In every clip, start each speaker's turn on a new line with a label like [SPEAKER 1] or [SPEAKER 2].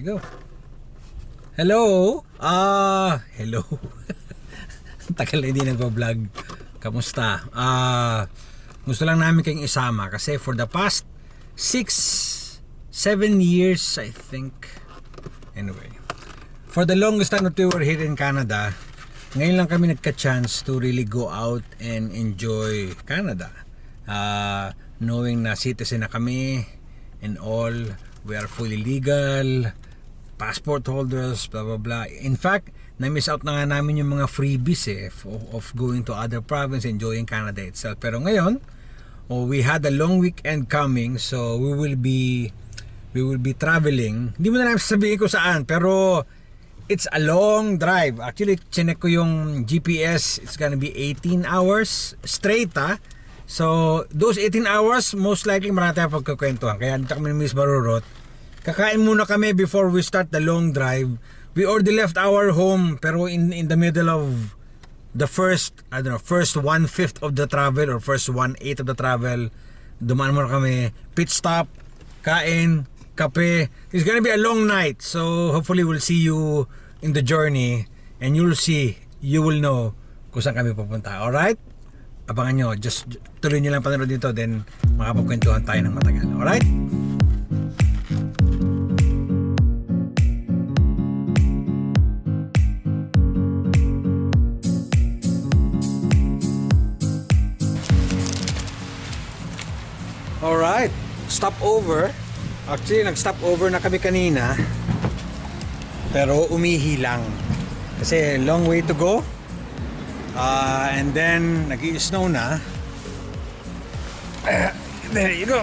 [SPEAKER 1] you go. Hello. Hello. Tagal na hindi nagbablog. Kamusta? Gusto lang namin kayong isama kasi for the past 6-7 years, I think. Anyway, for the longest time that we were here in Canada, ngayon lang kami nagka-chance to really go out and enjoy Canada. Knowing na citizen na kami and all, we are fully legal, passport holders, blah blah blah. In fact, na-miss out na nga namin yung mga freebies of going to other province, enjoying Canada itself. Pero ngayon, we had a long weekend coming, so we will be traveling. Hindi mo na namin sasabihin ko saan, pero it's a long drive. Actually, chinek ko yung GPS. It's gonna be 18 hours straight, So, those 18 hours, most likely marami tayong pagkakwentuhan. Kaya dito kami ni Miss Barurot. Kakain muna kami before we start the long drive. We already left our home, pero in the middle of the first 1/5 of the travel or first 1/8 of the travel, dumaan muna kami, pit stop, kain, kape. It's gonna be a long night. So, hopefully we'll see you in the journey and you will know kung saan kami pupunta. Alright? Abangan nyo, just tuloy nyo lang panood dito, then makapagkwentuhan tayo ng matagal. Alright? Alright, stop over. Actually, nag-stop over na kami kanina, pero umihi lang kasi long way to go. And then nag-i-snow na. There you go.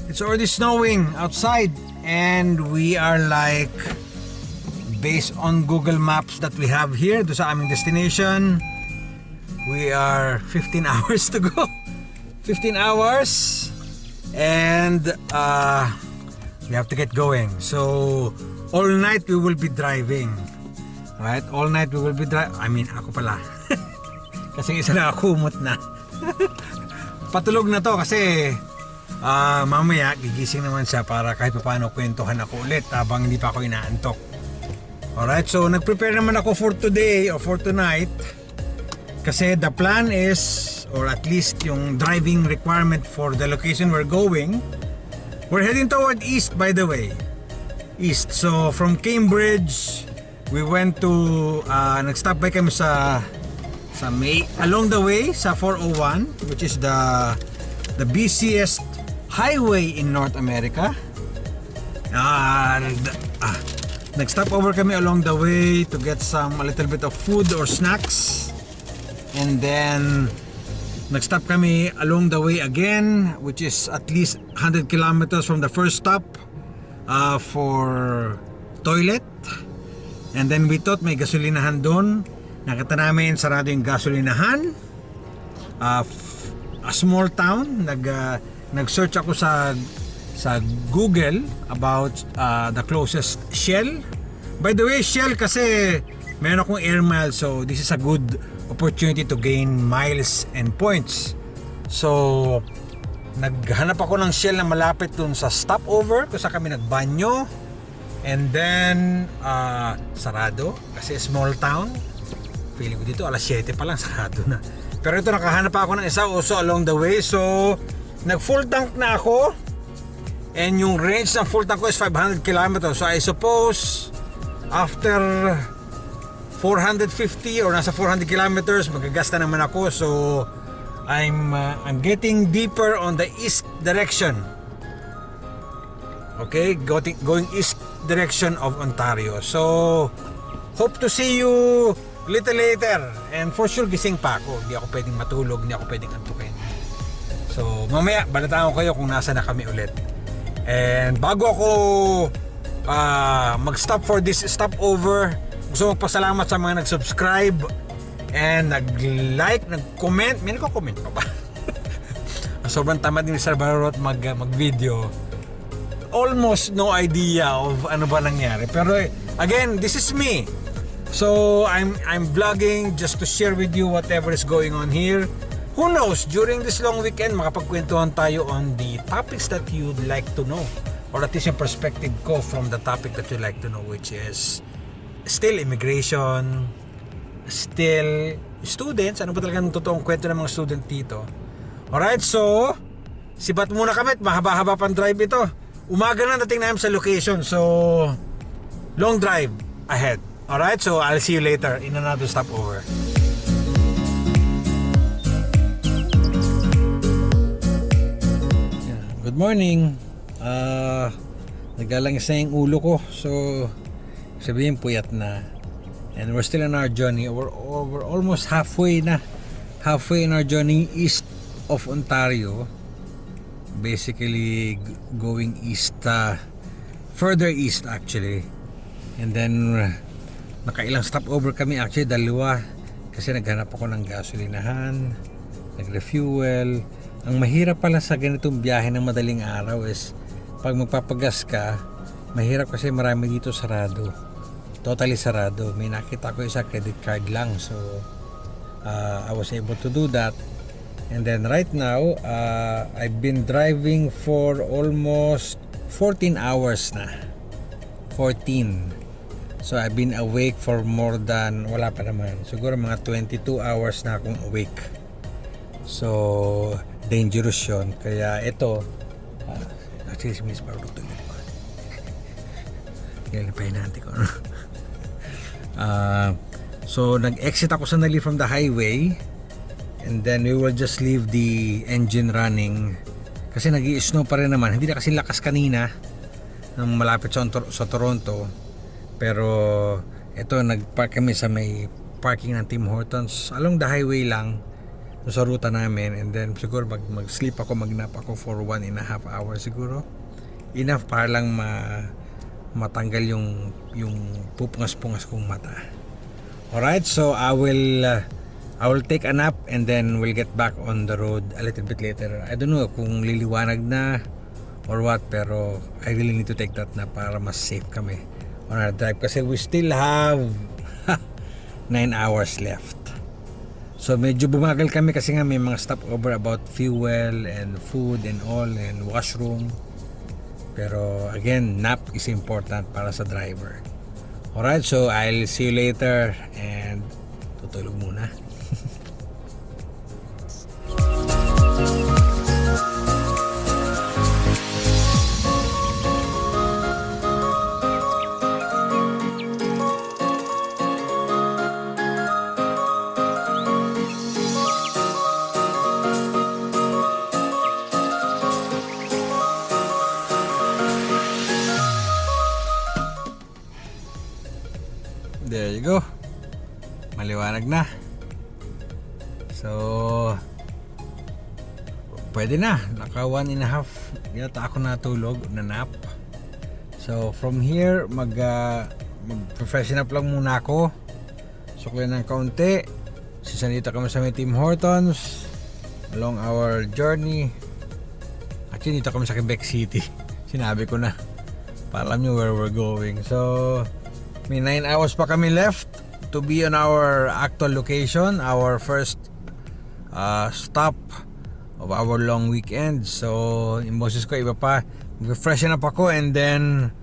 [SPEAKER 1] It's already snowing outside, and we are like, based on Google Maps that we have here, do sa aming destination, we are 15 hours to go. 15 hours, and we have to get going. So all night we will be driving. Right? All night we will be ako pala. Kasi isa na ako umot na. Patulog na to kasi mamaya gigising naman siya para kahit paano kwentuhan ako ulit habang hindi pa ako inaantok. Alright, so nag-prepare naman ako for today or for tonight. Kasi the plan is, or at least yung driving requirement for the location we're going, we're heading toward east, by the way. East. So from Cambridge, we went to nag-stop by kami sa along the way sa 401, which is the busiest highway in North America. Nag-stop over kami along the way to get a little bit of food or snacks, and then nag-stop kami along the way again, which is at least 100 kilometers from the first stop, for toilet. And then we thought may gasolinahan doon. Nakita namin sarado yung gasolinahan. A small town. Nag-search ako sa Google about the closest Shell. By the way, Shell kasi meron akong air miles, so this is a good opportunity to gain miles and points. So naghanap ako ng Shell na malapit dun sa stopover kung saan kami nagbanyo. And then sarado kasi small town. Feeling ko dito alas 7 pa lang sarado na. Pero ito nakahanap pa ako ng isa also along the way. So nag full tank na ako, and yung range ng full tank ko is 500 kilometers. So I suppose after 450 or nasa 400 kilometers magagasta naman ako. So I'm getting deeper on the east direction. Okay, going east direction of Ontario. So hope to see you little later. And for sure gising pa ako. Hindi ako pwedeng matulog, hindi ako pwedeng antukin. So mamaya balataan ko kayo kung nasa na kami ulit. And bago ako mag-stop for this stopover, gusto magpasalamat sa mga nag-subscribe and nag-like, nag-comment. May nagko-comment pa ba? Sobrang tamad ni Mr. Barurot mag-video. Almost no idea of ano ba nangyari. Pero again, this is me. So I'm vlogging just to share with you whatever is going on here. Who knows, during this long weekend makapagkwentuhan tayo on the topics that you'd like to know. or at least yung perspective ko from the topic that you like to know, which is still immigration, still students. Ano ba talagang totoong kwento ng mga student dito? Alright, so sibat muna kami at mahaba-haba pang drive ito. Umaga na dating namin sa location, so long drive ahead. Alright, so I'll see you later in another stopover. Good morning. Naglalangis na yung ulo ko, so sabihin puyat na. And we're still on our journey. We're almost halfway in our journey east of Ontario. Basically going east, further east actually. And then nakailang stopover kami, actually dalawa, kasi naghanap ako ng gasolinahan, nag-refuel. Ang mahirap pala sa ganitong biyahe ng madaling araw is pag magpapagas ka, mahirap kasi marami dito sarado, totally sarado. May nakita ko isa credit card lang, so I was able to do that. And then right now I've been driving for almost 14 hours na. 14. So I've been awake for more than, wala pa naman, siguro mga 22 hours na akong awake. So dangerous yun. Kaya ito, actually si Miss Bardo tulog ko. Galipahin natin ko. So nag-exit ako sandali from the highway, and then we will just leave the engine running kasi nag-i-snow pa rin naman. Hindi na kasi lakas kanina nang malapit sa Toronto. Pero ito, nag-park kami sa may parking ng Tim Hortons along the highway lang sa ruta namin. And then siguro mag-sleep ako, mag-nap ako for 1.5 hours siguro. Enough para lang matanggal yung pupungas-pungas kong mata. Alright, so I will take a nap and then we'll get back on the road a little bit later. I don't know kung liliwanag na or what, pero I really need to take that nap para mas safe kami on our drive kasi we still have 9 hours left. So medyo bumagal kami kasi nga may mga stopover about fuel and food and all and washroom. Pero again, nap is important para sa driver. Alright, so I'll see you later and tutulog muna. There you go. Maliwanag na. So pwede na. Naka 1.5 yata ako natulog na nap. So from here mag-freshen up lang muna ako. Sukli ng kaunti. Sisanita kami sa may Tim Hortons along our journey. Actually dito kami sa Quebec City. Sinabi ko na para alam nyo where we're going. So may 9 hours pa kami left to be on our actual location, our first stop of our long weekend. So yung boses ko iba pa, mag-freshen up ako, and then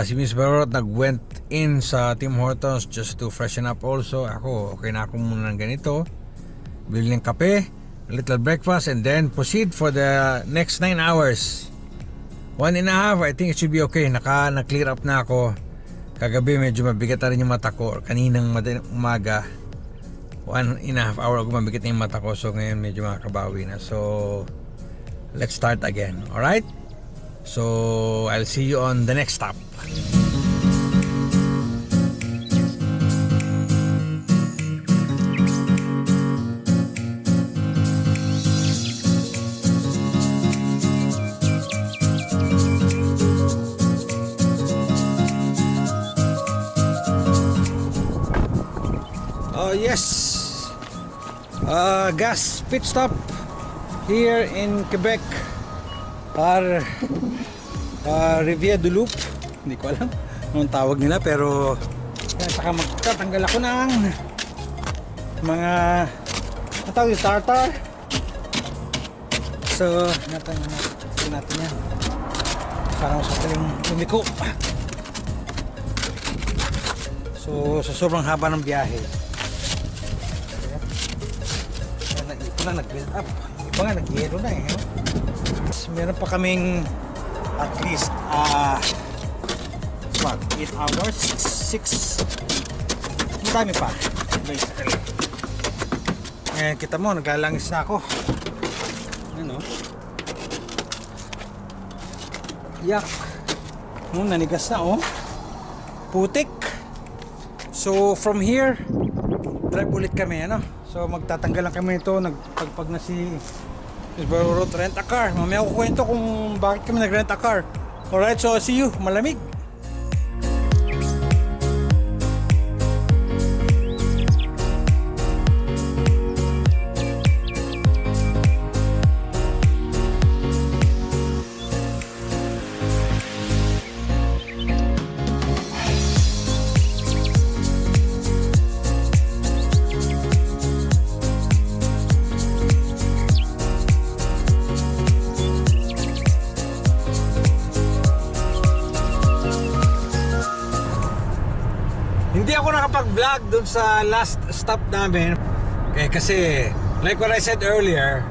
[SPEAKER 1] si Miss Barot nag-went in sa Tim Hortons just to freshen up also. Ako, okay na ako muna ng ganito, bili ng kape, a little breakfast, and then proceed for the next 9 hours. 1.5, I think it should be okay. Na-clear up na ako. Kagabi medyo mabigat na rin yung mata ko, kaninang umaga 1.5 hour ako mabigat na yung mata ko, so ngayon medyo makakabawi na. So let's start again. Alright, so I'll see you on the next stop. Yes, gas pit stop here in Quebec, Rivière du Loup. Hindi ko alam anong tawag nila, pero yan, saka magtatanggal ako ng mga tawag yung tartar. So natin yan. Parang sakaling lumiko. So sa sobrang haba ng biyahe, ito na nag-build up. Iba nga nag-yelo na eh. Meron pa kaming at least 8 hours, 6. Madami pa basically. Ngayon kita mo, naglalangis na ako. Ano? Yak. Nanigas na oh. Putik. So from here, drive ulit kami, ano? So magtatanggal lang kami ito, nagpagpag na si Miss Barurot, rent a car. Mamaya ko kwento kung bakit kami nag-rent a car. Alright, so see you. Malamig. Hindi ako nakapag-vlog dun sa last stop namin kasi like what I said earlier,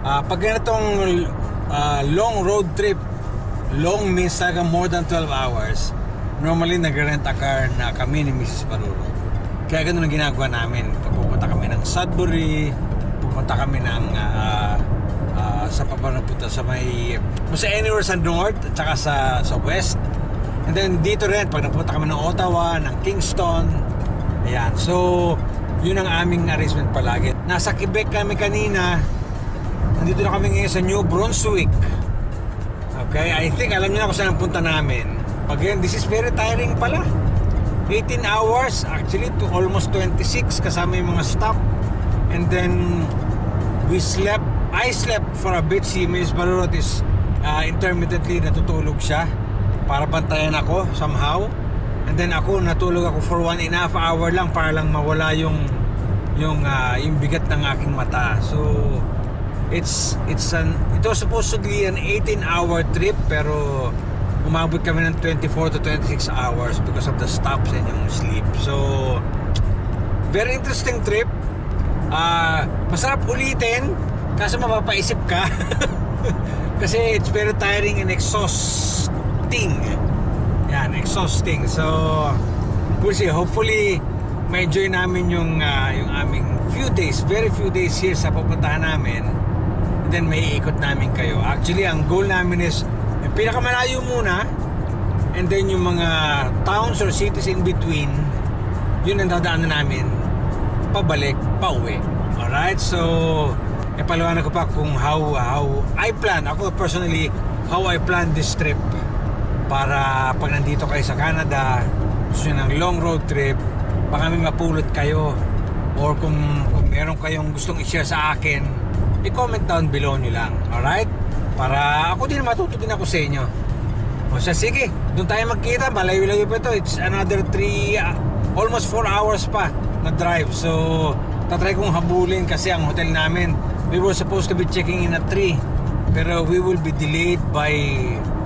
[SPEAKER 1] pag ganitong long road trip, long means talaga more than 12 hours, normally nag-rent a car na kami ni Mrs. Baruro. Kaya ganun ang ginagawa namin. Pupunta kami ng Sudbury, pupunta kami ng sa papunta sa may sa anywhere sa north at saka sa west. And then dito rin, pag napunta kami ng Ottawa, ng Kingston, ayan. So, yun ang aming arrangement palagi. Nasa Quebec kami kanina, nandito na kami ngayon sa New Brunswick. Okay, I think alam niyo na kung saan ang punta namin. Again, this is very tiring pala. 18 hours, actually to almost 26 kasama yung mga stop. And then, I slept for a bit. Si Miss Barurot is intermittently natutulog siya para bantayan ako somehow, and then ako natulog ako for 1.5 hour lang para lang mawala yung bigat ng aking mata. So it was supposedly an 18-hour trip, pero umabot kami ng 24 to 26 hours because of the stops and yung sleep. So very interesting trip. Masarap ulitin kasi mapapaisip ka kasi it's very tiring and exhausting. Yan, exhausting. So we'll see. Hopefully ma-enjoy namin yung aming very few days here sa pupuntahan namin, and then may ikot namin kayo. Actually ang goal namin is yung pinakamalayo muna, and then yung mga towns or cities in between, yun ang dadaanan namin pabalik, pauwi. Alright, so ipaliwanag ko pa kung how I plan, ako personally, how I plan this trip, para pag nandito kayo sa Canada, gusto nyo ng long road trip, baka may mapulot kayo, or kung meron kayong gustong i-share sa akin, i-comment down below nyo lang. Alright? Para ako din matuto din ako sa inyo. O siya, sige, doon tayo magkita. Malayo-layo pa ito. It's another 3 almost 4 hours pa na drive. So tatry kong habulin kasi ang hotel namin, we were supposed to be checking in at 3, pero we will be delayed by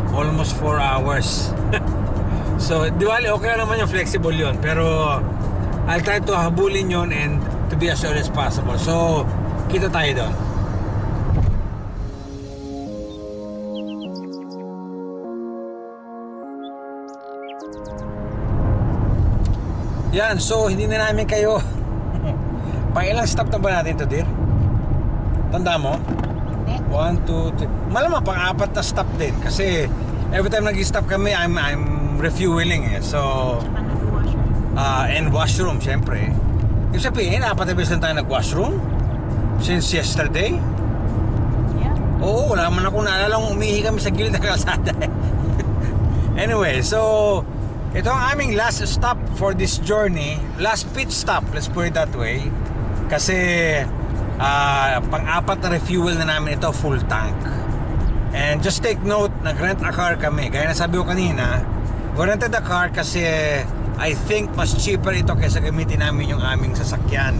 [SPEAKER 1] almost 4 hours. So di bali, okay lang naman yung flexible yon, pero I'll try to habulin yon and to be as early as possible. So kita tayo doon. Yan, so hindi na namin kayo pang ilang stop na ba natin to, dear? Tanda mo? 1, 2, 3. Malamang pang-4 na stop din. Kasi every time nag-stop kami, I'm refueling eh. So and washroom, syempre. Ibig sabihin, 4 na beses na tayo nag-washroom since yesterday.
[SPEAKER 2] Yeah.
[SPEAKER 1] Oo, wala man ako naalala kung umihi kami sa gilid ng kalsada. Anyway, so ito ang aming last stop for this journey. Last pit stop, let's put it that way. Kasi pang-4 na refuel na namin ito, full tank. And just take note, nag-rent a car kami. Gaya na sabi ko kanina, we rented a car kasi I think mas cheaper ito kaysa gamitin namin yung aming sasakyan.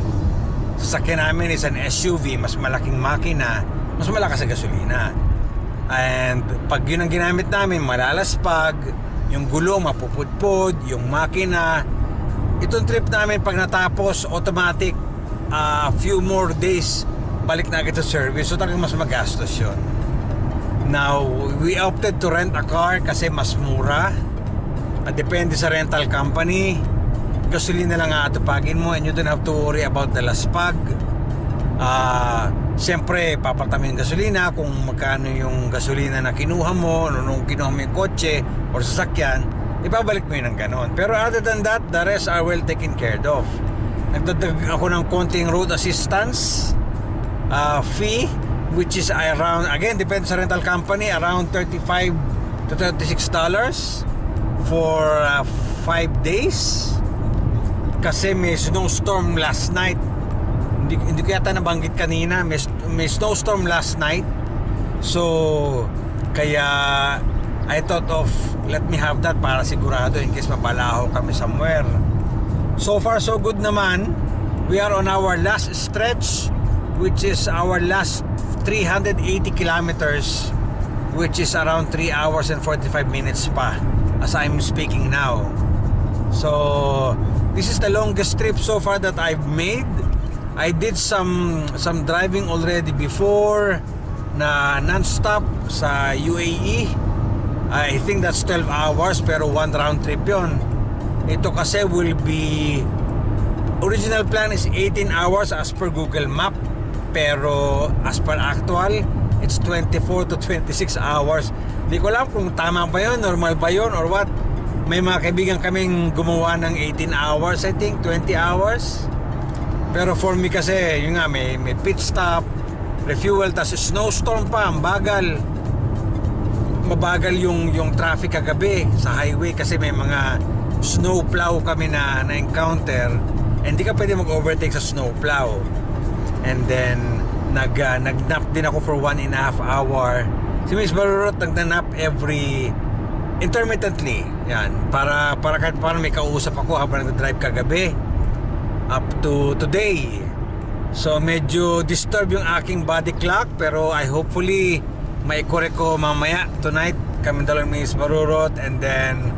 [SPEAKER 1] Sasakyan namin is an SUV, mas malaking makina, mas malakas sa gasolina. And pag yun ang ginamit namin, malalaspag, yung gulong mapupudpud, yung makina. Itong trip namin pag natapos, automatic, few more days, balik na agad sa service. So talagang mas magastos yun. Now, we opted to rent a car kasi mas mura. Depende sa rental company. Gasolina lang aatupagin mo and you don't have to worry about the laspag. Siyempre, papatamin yung gasolina kung magkano yung gasolina na kinuha mo nung kinuha mo yung kotse or sasakyan, ipabalik mo yun ng ganon. Pero other than that, the rest are well taken care of. Nagdadag ako ng konting road assistance fee, which is around, again, depende sa rental company, around $35 to $36 for 5 days. Kasi may snowstorm last night. Hindi ko yata nabanggit kanina, may snowstorm last night. So kaya I thought of let me have that para sigurado in case mapalaho kami somewhere. So far so good naman. We are on our last stretch, which is our last 380 kilometers, which is around 3 hours and 45 minutes pa as I'm speaking now. So this is the longest trip so far that I've made. I did some driving already before na non-stop sa UAE. I think that's 12 hours pero one round trip yon. Ito kasi will be, original plan is 18 hours as per Google Map, pero as per actual it's 24 to 26 hours. Hindi ko alam kung tama ba yun, normal ba yun or what. May mga kaibigan kaming gumawa ng 18 hours, I think 20 hours. Pero for me kasi, yun nga, may pit stop, refuel, tas snowstorm pa, ang bagal. Mabagal yung traffic kagabi sa highway kasi may mga snowplow kami na encounter. And di ka pwede mag-overtake sa snowplow. And then, nag-nap din ako for 1.5 hour. Si Miss Barurot nag-nap intermittently. Yan, para kahit paano may kausap ako habang nag-drive kagabi. Up to today. So medyo disturb yung aking body clock, pero I hopefully may correct ko mamaya tonight. Kami dalawang Miss Barurot, and then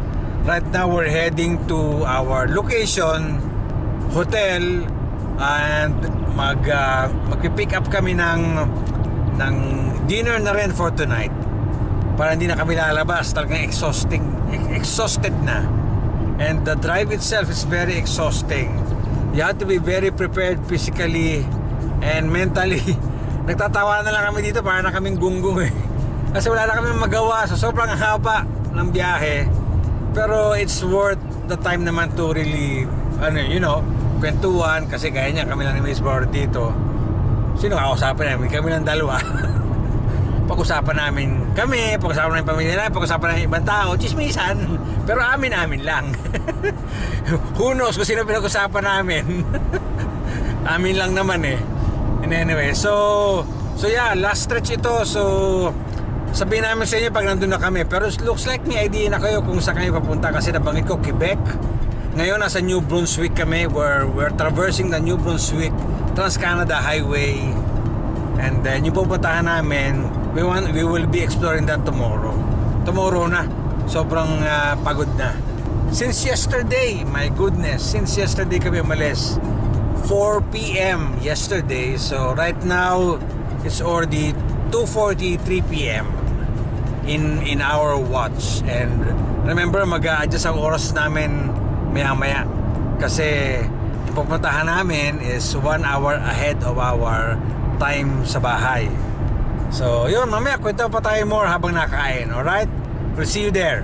[SPEAKER 1] right now we're heading to our location, hotel, and magpi-pick up kami ng dinner na rin for tonight. Para hindi na kami lalabas, talagang exhausted na. And the drive itself is very exhausting. You have to be very prepared physically and mentally. Nagtatawa na lang kami dito para na kaming gunggong kasi wala na kami magawa. So sobrang haba ng biyahe. Pero it's worth the time naman to really, kwentuhan. Kasi gaya niya, kami lang ni Miss Bor dito. Sino kausapan namin? Kami lang dalawa. Pag-usapan namin pamilya namin, pag-usapan namin ibang tao, chismisan. Pero amin lang. Who knows kung sino pinag-usapan namin. Amin lang naman And anyway, so yeah, last stretch ito. So sabihin namin sa inyo pag nandun na kami. Pero looks like may idea na kayo kung saan kayo papunta. Kasi nabanggit ko Quebec. Ngayon nasa New Brunswick kami. We're traversing the New Brunswick Trans-Canada Highway. And then yung pupuntahan namin, we will be exploring that tomorrow na. Sobrang pagod na since yesterday. My goodness, since yesterday kami umalis 4 PM yesterday. So right now it's already 2:43 PM in our watch. And remember, mag-a-adjust ang oras namin maya kasi pupuntahan namin is 1 hour ahead of our time sa bahay. So yun, mamaya kwento pa tayo more habang nakain. Alright? We'll see you there.